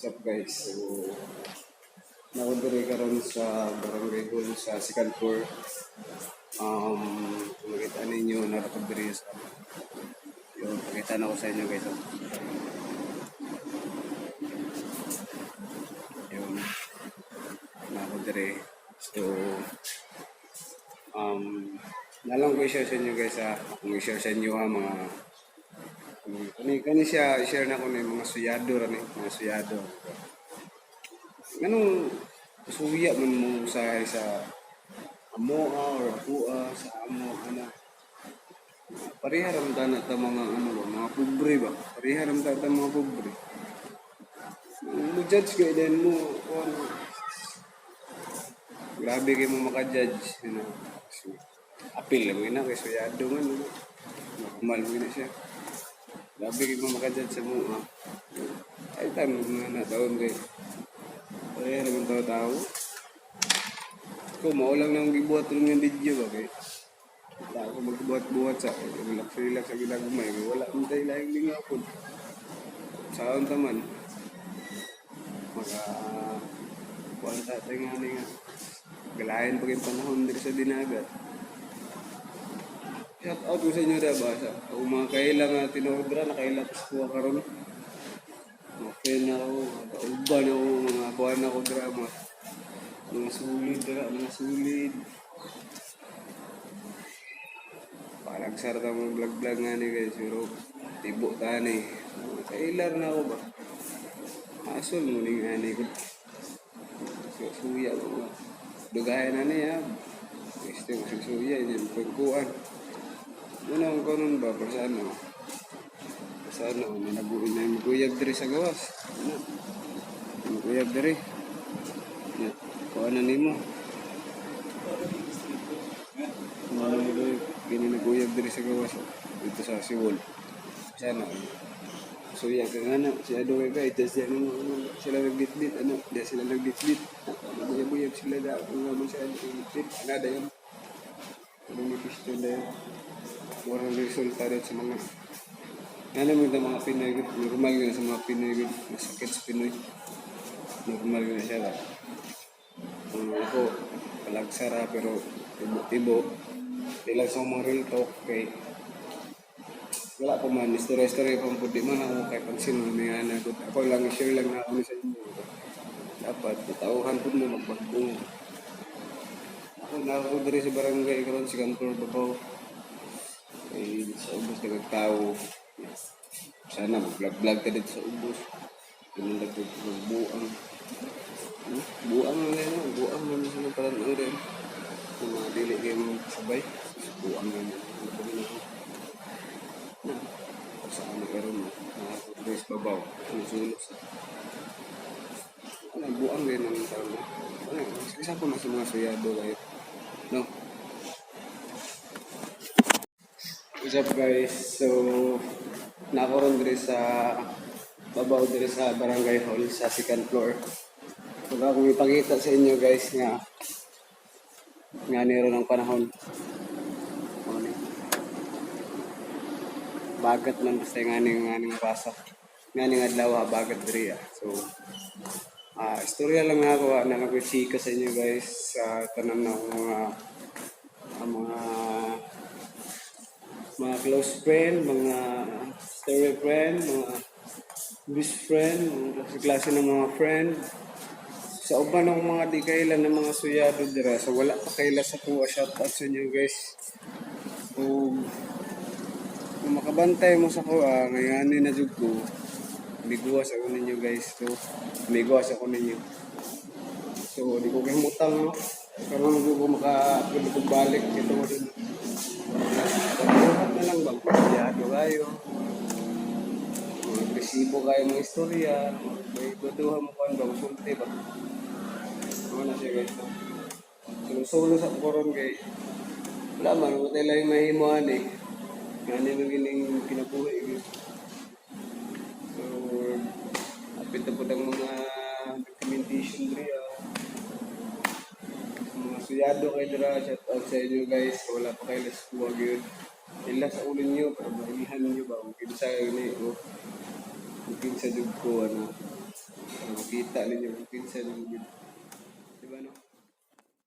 What's up guys? So, nakundiri karon sa Barangay Hall sa second floor. Kung makita ninyo, nakapagdiri sa yung pakita na ko sa inyo guys. Yung nakapagdiri. So, nalang ko i-share sa inyo guys kung i-share sa inyo mga kani siya i-share na ko na yung mga suyado mga suyado. Ganong suya man mo sa amoa or akua sa amo pareha ram ta na ta mga pobre ba, pareha ram ta mga pobre mo judge kay din mo kung grabe kay mo maka-judge so, apil lang ina kay suyado man normal mo na siya, grabe kay mo maka-judge sa mo ay time na taon kay pareha naman tao ko maulang nang gibuhat rin yung video ba kay ako magbuhat-buhat sa relax sa ginagumay wala akong tayo lahing lingapon saan taman kuhaan tatay nga nga galayan pag yung panahon dito sa dinagat. Shout out ko sa inyo ba kung mga kailang tinodra na kailang kuha karon mga friend ako uban ako mga kuhaan ako drama mga sulid parang sarata mga vlog nga ni guys pero tibo tani kailar na ako ba asol mo ning ani ko suya ko dugayan na niya gusto ko suya yun pagkuhan muna ko nun ba sa ano may nabuhin na yung maguyab diri sa gawas maguyab diri kuha na nimo gini naguyab diri sa gawas dito sa Siwol sana suya ka nga na si Ado kay just yan sila nagbitbit di sila nagbitbit naguyab sila da kung naman siya nagbitbit nada yun kung ipisto na yun warang resulta rin sa mga mo ito mga Pinoy normal yun sa mga Pinoy masakit sa Pinoy normal yun siya ba ako palagsara pero tibo ilang sa mga real talk kay wala pa man story pang pudi man ako kay pansin mo may anak ako lang share lang na ako sa inyo dapat tauhan po mo magbagong ako na diri sa barangay karon si Kantor Babaw ay sa ubos nagtao sana mag-vlog ka dito sa ubos yung buang na sila parang rin kung mga dili kayo sabay buang na saan na karoon mga Chris Babaw susunod sa buang rin ang tao isa po na sa mga suyado kahit no. What's up guys, so nakaroon diri sa Babaw diri sa Barangay Hall sa second floor. So kung ipakita sa inyo guys nga niro ng panahon bagat man basta nganing basa nganing adlaw bagat diri so istorya lang na ako na nag-chika sa inyo guys sa tanan ng mga close friend, mga story friend, mga best friend, mga klase ng mga friend sa uban ng mga di kailan ng mga suyado dira so wala pa kaila sa kuha shout out sa inyo guys kung makabantay mo sa kuha ngayon na jud ko biguwas ako ninyo guys so biguwas ako ninyo so di ko kahimutang no karon ko maka-upload ko balik ito mo din na lang bang suyado kayo resibo kayo mga istorya may duduha mo kan bang sulti ba na siya guys solo sa koron kay wala man mo tayo lang mahimuan ngani nang gining kinabuhi so apit na po ng mga documentation diri mga suyado kayo dira shout out sa inyo guys wala pa kayo laskuwag yun ila sa ulo nyo pero mailihan nyo ba mungkin sa yun mungkin sa dug ko Makita ninyo ang pinsan yung